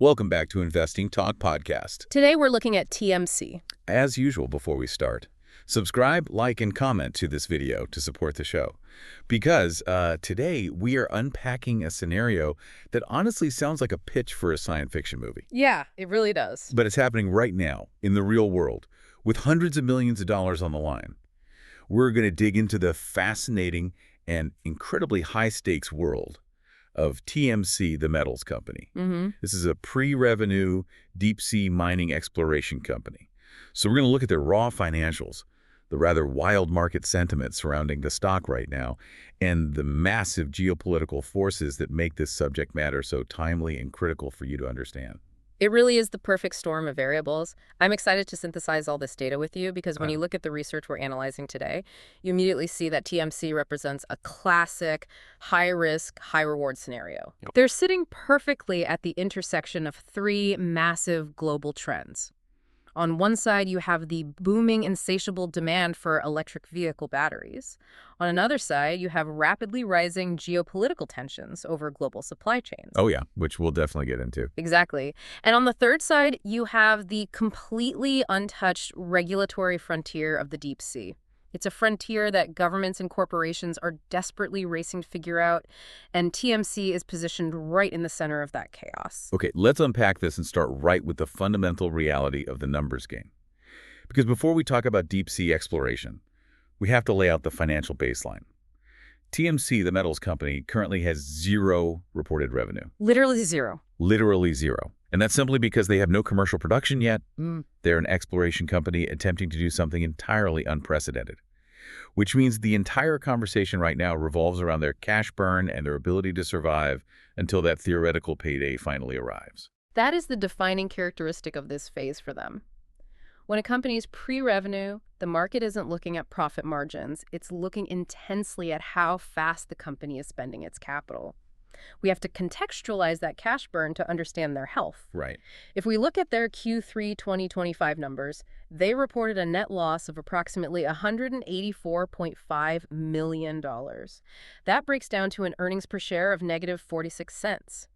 Welcome back to Investing Talk Podcast. Today we're looking at TMC. As usual, before we start, subscribe, like, and comment to this video to support the show. Because today we are unpacking a scenario that honestly sounds like a pitch for a science fiction movie. Yeah, it really does. But it's happening right now in the real world with hundreds of millions of dollars on the line. We're going to dig into the fascinating and incredibly high-stakes world of TMC, the metals company. This is a pre-revenue, deep-sea mining exploration company. So we're going to look at their raw financials, the rather wild market sentiment surrounding the stock right now, and the massive geopolitical forces that make this subject matter so timely and critical for you to understand. It really is the perfect storm of variables. I'm excited to synthesize all this data with you because when you look at the research we're analyzing today, you immediately see that TMC represents a classic high-risk, high-reward scenario. They're sitting perfectly at the intersection of three massive global trends. On one side, you have the booming, insatiable demand for electric vehicle batteries. On another side, you have rapidly rising geopolitical tensions over global supply chains. Oh yeah, which we'll definitely get into. Exactly. And on the third side, you have the completely untouched regulatory frontier of the deep sea. It's a frontier that governments and corporations are desperately racing to figure out, and TMC is positioned right in the center of that chaos. Okay, let's unpack this and start right with the fundamental reality of the numbers game. Because before we talk about deep-sea exploration, we have to lay out the financial baseline. TMC, the metals company, currently has zero reported revenue. Literally zero. Literally zero. And that's simply because they have no commercial production yet. They're an exploration company attempting to do something entirely unprecedented, which means the entire conversation right now revolves around their cash burn and their ability to survive until that theoretical payday finally arrives. That is the defining characteristic of this phase for them. When a company is pre-revenue, the market isn't looking at profit margins. It's looking intensely at how fast the company is spending its capital. We have to contextualize that cash burn to understand their health. Right. If we look at their Q3 2025 numbers, they reported a net loss of approximately $184.5 million. That breaks down to an earnings per share of negative 46 cents.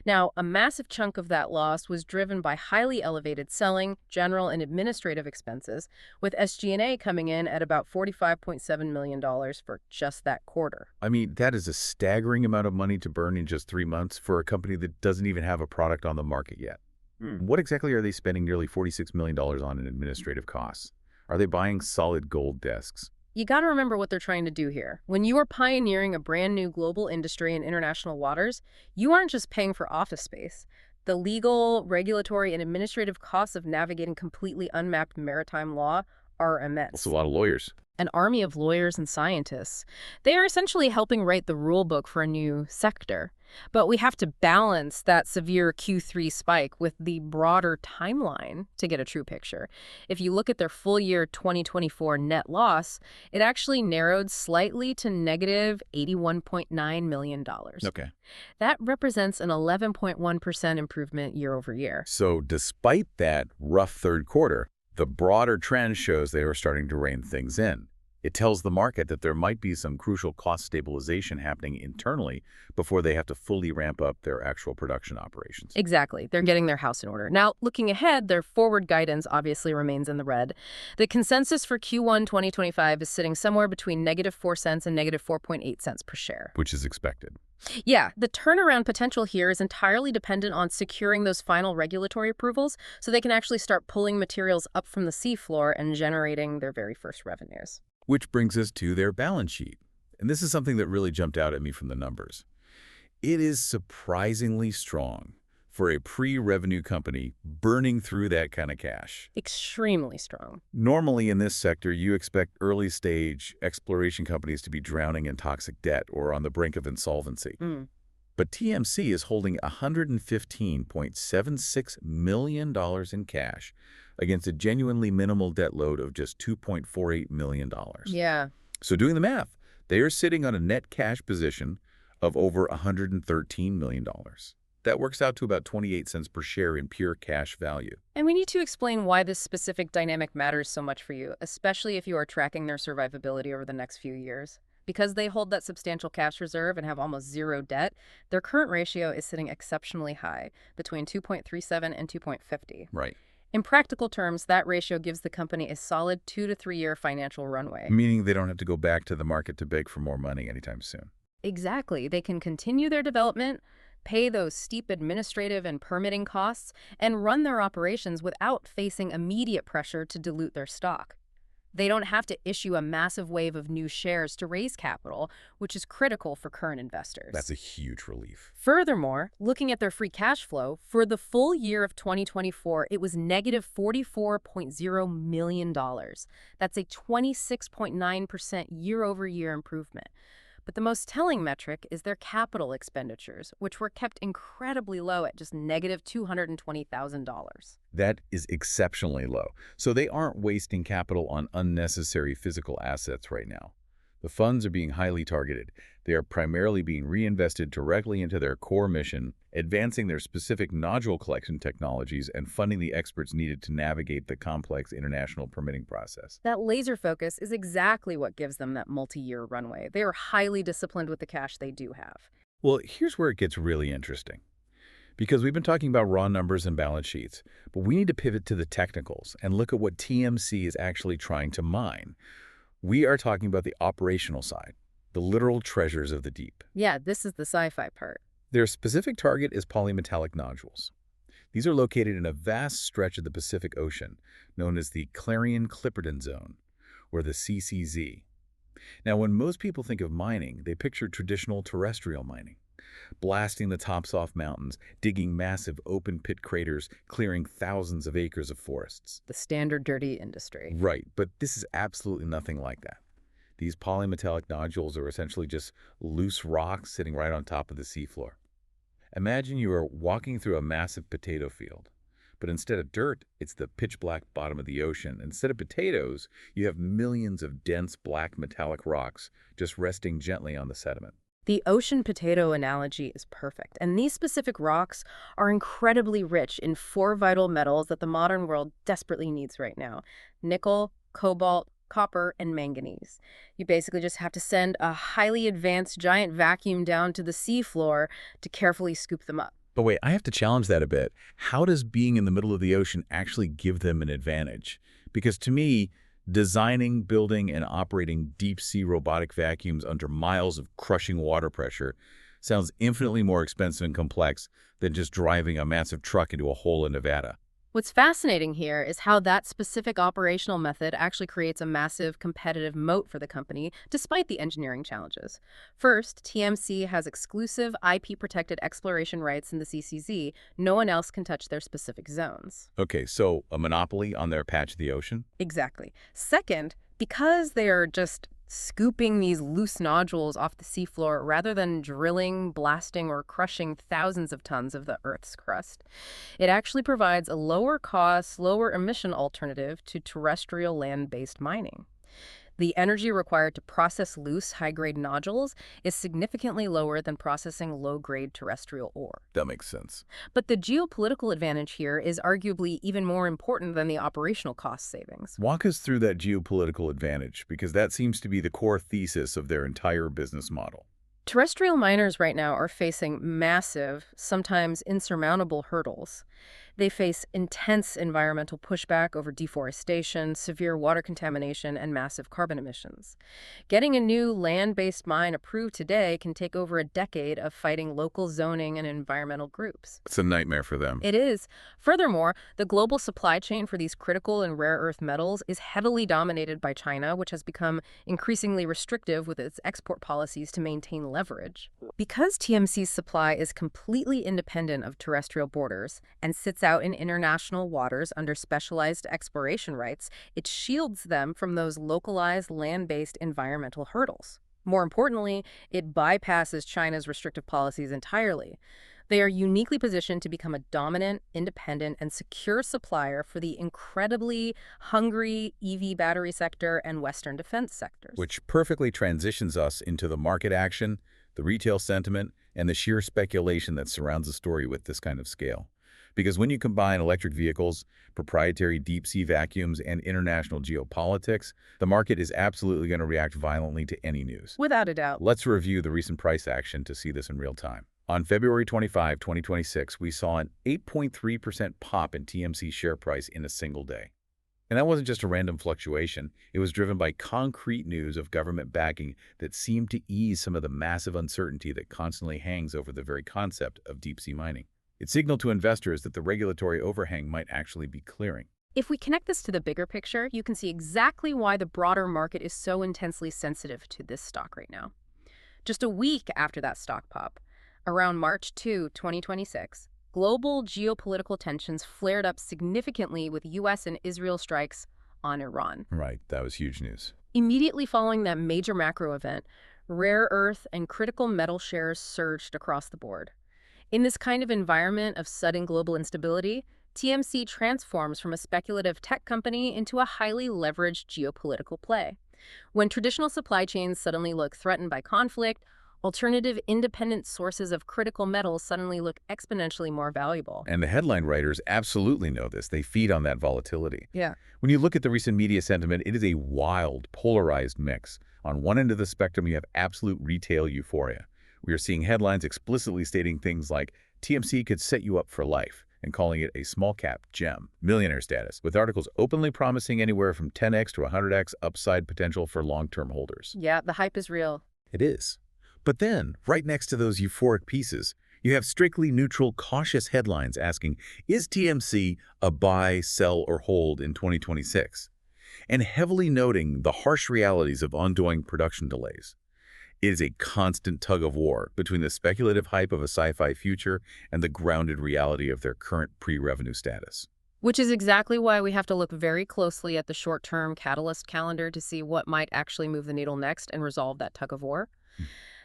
Now, a massive chunk of that loss was driven by highly elevated selling, general, and administrative expenses, with SG&A coming in at about $45.7 million for just that quarter. I mean, that is a staggering amount of money to burn in just 3 months for a company that doesn't even have a product on the market yet. What exactly are they spending nearly $46 million on in administrative costs? Are they buying solid gold desks? You got to remember what they're trying to do here. When you are pioneering a brand new global industry in international waters, you aren't just paying for office space. The legal, regulatory, and administrative costs of navigating completely unmapped maritime law are immense. That's a lot of lawyers. An army of lawyers and scientists. They are essentially helping write the rule book for a new sector. But we have to balance that severe Q3 spike with the broader timeline to get a true picture. If you look at their full year 2024 net loss, it actually narrowed slightly to negative $81.9 million. Okay. That represents an 11.1% improvement year over year. So despite that rough third quarter, the broader trend shows they are starting to rein things in. It tells the market that there might be some crucial cost stabilization happening internally before they have to fully ramp up their actual production operations. Exactly. They're getting their house in order. Now, looking ahead, their forward guidance obviously remains in the red. The consensus for Q1 2025 is sitting somewhere between negative 4 cents and negative 4.8 cents per share. Which is expected. Yeah, the turnaround potential here is entirely dependent on securing those final regulatory approvals so they can actually start pulling materials up from the seafloor and generating their very first revenues. Which brings us to their balance sheet. And this is something that really jumped out at me from the numbers. It is surprisingly strong for a pre-revenue company burning through that kind of cash. Extremely strong. Normally in this sector, you expect early-stage exploration companies to be drowning in toxic debt or on the brink of insolvency. But TMC is holding $115.76 million in cash against a genuinely minimal debt load of just $2.48 million. Yeah. So doing the math, they are sitting on a net cash position of over $113 million. That works out to about 28 cents per share in pure cash value. And we need to explain why this specific dynamic matters so much for you, especially if you are tracking their survivability over the next few years. Because they hold that substantial cash reserve and have almost zero debt, their current ratio is sitting exceptionally high, between 2.37 and 2.50. Right. In practical terms, that ratio gives the company a solid 2 to 3 year financial runway. Meaning they don't have to go back to the market to beg for more money anytime soon. Exactly. They can continue their development, pay those steep administrative and permitting costs, and run their operations without facing immediate pressure to dilute their stock. They don't have to issue a massive wave of new shares to raise capital, which is critical for current investors. That's a huge relief. Furthermore, looking at their free cash flow, for the full year of 2024, it was negative $44.0 million. That's a 26.9% year-over-year improvement. But the most telling metric is their capital expenditures, which were kept incredibly low at just negative $220,000. That is exceptionally low. So they aren't wasting capital on unnecessary physical assets right now. The funds are being highly targeted. They are primarily being reinvested directly into their core mission, advancing their specific nodule collection technologies and funding the experts needed to navigate the complex international permitting process. That laser focus is exactly what gives them that multi-year runway. They are highly disciplined with the cash they do have. Well, here's where it gets really interesting. Because we've been talking about raw numbers and balance sheets, but we need to pivot to the technicals and look at what TMC is actually trying to mine. We are talking about the operational side, the literal treasures of the deep. Yeah, this is the sci-fi part. Their specific target is polymetallic nodules. These are located in a vast stretch of the Pacific Ocean, known as the Clarion-Clipperton Zone, or the CCZ. Now, when most people think of mining, they picture traditional terrestrial mining, blasting the tops off mountains, digging massive open-pit craters, clearing thousands of acres of forests. The standard dirty industry. Right, but this is absolutely nothing like that. These polymetallic nodules are essentially just loose rocks sitting right on top of the seafloor. Imagine you are walking through a massive potato field, but instead of dirt, it's the pitch-black bottom of the ocean. Instead of potatoes, you have millions of dense black metallic rocks just resting gently on the sediment. The ocean potato analogy is perfect, and these specific rocks are incredibly rich in 4 vital metals that the modern world desperately needs right now: nickel, cobalt, copper, and manganese. You basically just have to send a highly advanced giant vacuum down to the seafloor to carefully scoop them up. But wait, I have to challenge that a bit. How does being in the middle of the ocean actually give them an advantage? Because to me, designing, building, and operating deep-sea robotic vacuums under miles of crushing water pressure sounds infinitely more expensive and complex than just driving a massive truck into a hole in Nevada. What's fascinating here is how that specific operational method actually creates a massive competitive moat for the company, despite the engineering challenges. First, TMC has exclusive IP-protected exploration rights in the CCZ. No one else can touch their specific zones. Okay, so a monopoly on their patch of the ocean? Exactly. Second, because they are just scooping these loose nodules off the seafloor rather than drilling, blasting, or crushing thousands of tons of the Earth's crust, it actually provides a lower-cost, lower-emission alternative to terrestrial land-based mining. The energy required to process loose, high-grade nodules is significantly lower than processing low-grade terrestrial ore. That makes sense. But the geopolitical advantage here is arguably even more important than the operational cost savings. Walk us through that geopolitical advantage, because that seems to be the core thesis of their entire business model. Terrestrial miners right now are facing massive, sometimes insurmountable hurdles. They face intense environmental pushback over deforestation, severe water contamination, and massive carbon emissions. Getting a new land-based mine approved today can take over a decade of fighting local zoning and environmental groups. It's a nightmare for them. It is. Furthermore, the global supply chain for these critical and rare earth metals is heavily dominated by China, which has become increasingly restrictive with its export policies to maintain leverage. Because TMC's supply is completely independent of terrestrial borders and sits out in international waters under specialized exploration rights, it shields them from those localized land-based environmental hurdles. More importantly, it bypasses China's restrictive policies entirely. They are uniquely positioned to become a dominant, independent, and secure supplier for the incredibly hungry EV battery sector and Western defense sectors. Which perfectly transitions us into the market action, the retail sentiment, and the sheer speculation that surrounds a story with this kind of scale. Because when you combine electric vehicles, proprietary deep-sea vacuums, and international geopolitics, the market is absolutely going to react violently to any news. Without a doubt. Let's review the recent price action to see this in real time. On February 25, 2026, we saw an 8.3% pop in TMC share price in a single day. And that wasn't just a random fluctuation. It was driven by concrete news of government backing that seemed to ease some of the massive uncertainty that constantly hangs over the very concept of deep-sea mining. It signaled to investors that the regulatory overhang might actually be clearing. If we connect this to the bigger picture, you can see exactly why the broader market is so intensely sensitive to this stock right now. Just a week after that stock pop, around March 2, 2026, global geopolitical tensions flared up significantly with U.S. and Israel strikes on Iran. Right, that was huge news. Immediately following that major macro event, rare earth and critical metal shares surged across the board. In this kind of environment of sudden global instability, TMC transforms from a speculative tech company into a highly leveraged geopolitical play. When traditional supply chains suddenly look threatened by conflict, alternative independent sources of critical metals suddenly look exponentially more valuable. And the headline writers absolutely know this. They feed on that volatility. Yeah. When you look at the recent media sentiment, it is a wild, polarized mix. On one end of the spectrum, you have absolute retail euphoria. We are seeing headlines explicitly stating things like, TMC could set you up for life, and calling it a small-cap gem, millionaire status, with articles openly promising anywhere from 10x to 100x upside potential for long-term holders. Yeah, the hype is real. It is. But then, right next to those euphoric pieces, you have strictly neutral, cautious headlines asking, is TMC a buy, sell, or hold in 2026? And heavily noting the harsh realities of ongoing production delays. It is a constant tug-of-war between the speculative hype of a sci-fi future and the grounded reality of their current pre-revenue status. Which is exactly why we have to look very closely at the short-term catalyst calendar to see what might actually move the needle next and resolve that tug-of-war.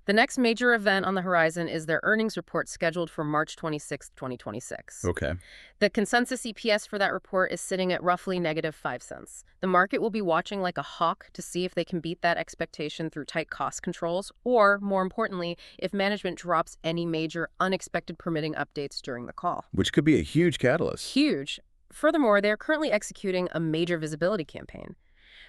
The next major event on the horizon is their earnings report scheduled for March 26, 2026. Okay. The consensus EPS for that report is sitting at roughly -5 cents. The market will be watching like a hawk to see if they can beat that expectation through tight cost controls, or, more importantly, if management drops any major unexpected permitting updates during the call. Which could be a huge catalyst. Huge. Furthermore, they are currently executing a major visibility campaign.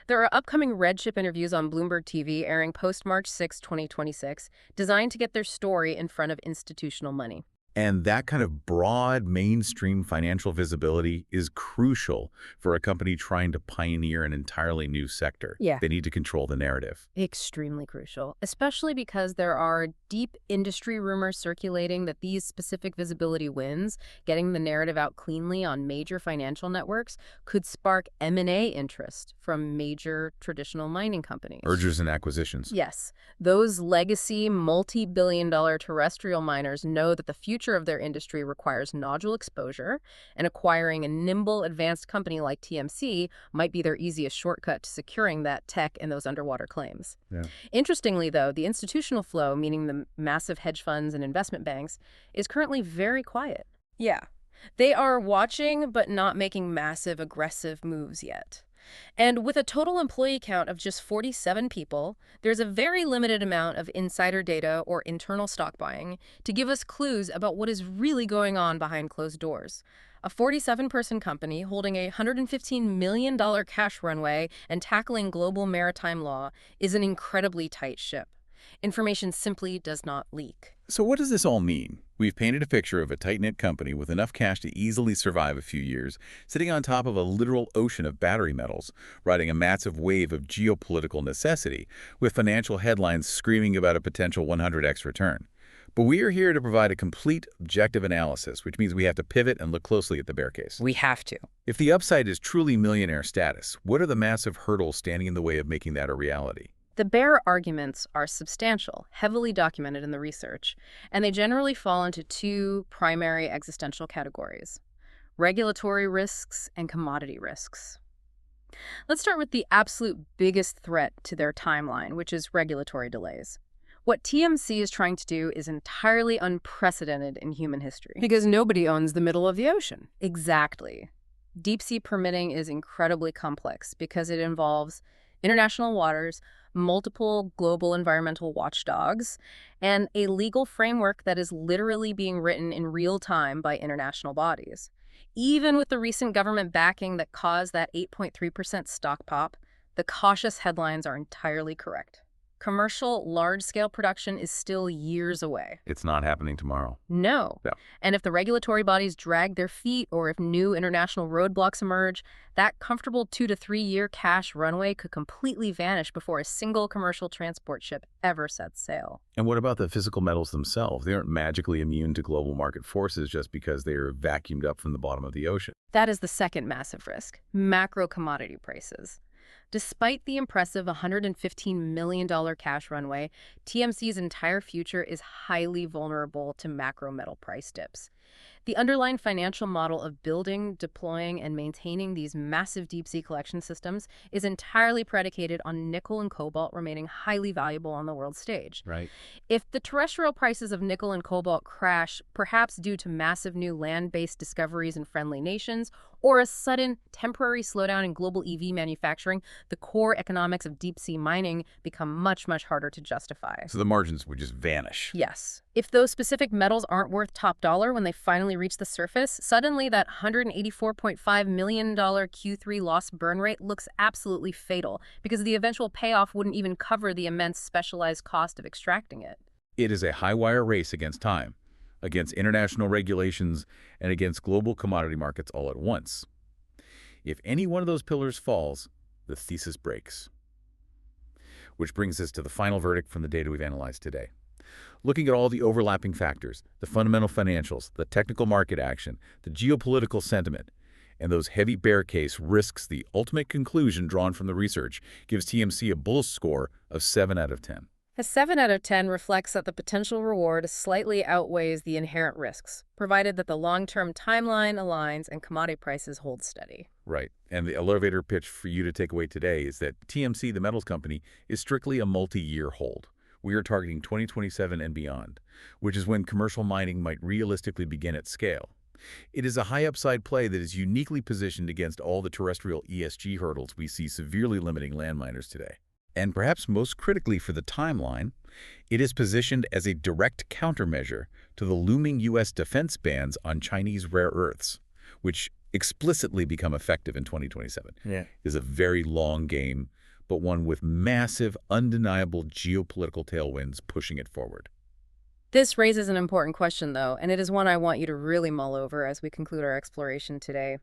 There are upcoming red chip interviews on Bloomberg TV airing post-March 6, 2026, designed to get their story in front of institutional money. And that kind of broad, mainstream financial visibility is crucial for a company trying to pioneer an entirely new sector. Yeah. They need to control the narrative. Extremely crucial, especially because there are deep industry rumors circulating that these specific visibility wins, getting the narrative out cleanly on major financial networks, could spark M&A interest from major traditional mining companies. Mergers and acquisitions. Yes. Those legacy, multi-billion-dollar terrestrial miners know that the future of their industry requires nodule exposure, and acquiring a nimble, advanced company like TMC might be their easiest shortcut to securing that tech and those underwater claims. Yeah. Interestingly, though, the institutional flow, meaning the massive hedge funds and investment banks, is currently very quiet. Yeah. They are watching, but not making massive, aggressive moves yet. And with a total employee count of just 47 people, there's a very limited amount of insider data or internal stock buying to give us clues about what is really going on behind closed doors. A 47-person company holding a $115 million cash runway and tackling global maritime law is an incredibly tight ship. Information simply does not leak. So what does this all mean? We've painted a picture of a tight-knit company with enough cash to easily survive a few years, sitting on top of a literal ocean of battery metals, riding a massive wave of geopolitical necessity, with financial headlines screaming about a potential 100x return. But we are here to provide a complete, objective analysis, which means we have to pivot and look closely at the bear case. We have to. If the upside is truly millionaire status, what are the massive hurdles standing in the way of making that a reality? The bear arguments are substantial, heavily documented in the research, and they generally fall into two primary existential categories: regulatory risks and commodity risks. Let's start with the absolute biggest threat to their timeline, which is regulatory delays. What TMC is trying to do is entirely unprecedented in human history. Because nobody owns the middle of the ocean. Exactly. Deep-sea permitting is incredibly complex because it involves international waters, multiple global environmental watchdogs, and a legal framework that is literally being written in real time by international bodies. Even with the recent government backing that caused that 8.3% stock pop, the cautious headlines are entirely correct. Commercial, large-scale production is still years away. It's not happening tomorrow. No. Yeah. And if the regulatory bodies drag their feet or if new international roadblocks emerge, that comfortable 2 to 3 year cash runway could completely vanish before a single commercial transport ship ever sets sail. And what about the physical metals themselves? They aren't magically immune to global market forces just because they are vacuumed up from the bottom of the ocean. That is the second massive risk, macro commodity prices. Despite the impressive $115 million cash runway, TMC's entire future is highly vulnerable to macro metal price dips. The underlying financial model of building, deploying, and maintaining these massive deep-sea collection systems is entirely predicated on nickel and cobalt remaining highly valuable on the world stage. Right. If the terrestrial prices of nickel and cobalt crash, perhaps due to massive new land-based discoveries in friendly nations, or a sudden temporary slowdown in global EV manufacturing, the core economics of deep-sea mining become much, much harder to justify. So the margins would just vanish. Yes. If those specific metals aren't worth top dollar when they finally reach the surface, suddenly that $184.5 million Q3 loss burn rate looks absolutely fatal because the eventual payoff wouldn't even cover the immense specialized cost of extracting it. It is a high-wire race against time, against international regulations, and against global commodity markets all at once. If any one of those pillars falls, the thesis breaks. Which brings us to the final verdict from the data we've analyzed today. Looking at all the overlapping factors, the fundamental financials, the technical market action, the geopolitical sentiment, and those heavy bear case risks, the ultimate conclusion drawn from the research gives TMC a bullish score of 7 out of 10. A 7 out of 10 reflects that the potential reward slightly outweighs the inherent risks, provided that the long-term timeline aligns and commodity prices hold steady. Right. And the elevator pitch for you to take away today is that TMC, the metals company, is strictly a multi-year hold. We are targeting 2027 and beyond, which is when commercial mining might realistically begin at scale. It is a high-upside play that is uniquely positioned against all the terrestrial ESG hurdles we see severely limiting land miners today. And perhaps most critically for the timeline, it is positioned as a direct countermeasure to the looming U.S. defense bans on Chinese rare earths, which explicitly become effective in 2027. It is a very long game, but one with massive, undeniable geopolitical tailwinds pushing it forward. This raises an important question, though, and it is one I want you to really mull over as we conclude our exploration today.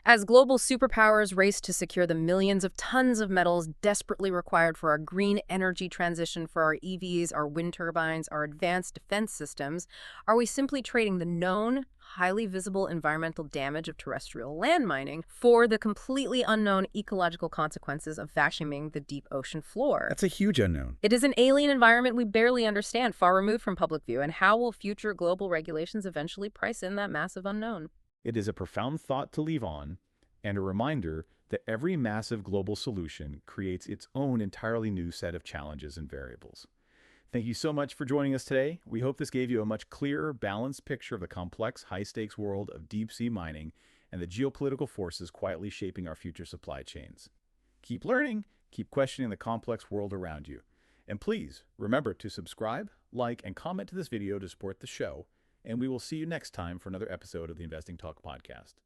As global superpowers race to secure the millions of tons of metals desperately required for our green energy transition, for our EVs, our wind turbines, our advanced defense systems, are we simply trading the known, highly visible environmental damage of terrestrial land mining for the completely unknown ecological consequences of vacuuming the deep ocean floor? That's a huge unknown. It is an alien environment we barely understand, far removed from public view, and how will future global regulations eventually price in that massive unknown? It is a profound thought to leave on, and a reminder that every massive global solution creates its own entirely new set of challenges and variables. Thank you so much for joining us today. We hope this gave you a much clearer, balanced picture of the complex, high-stakes world of deep-sea mining and the geopolitical forces quietly shaping our future supply chains. Keep learning, keep questioning the complex world around you. And please, remember to subscribe, like, and comment to this video to support the show, and we will see you next time for another episode of the Investing Talk podcast.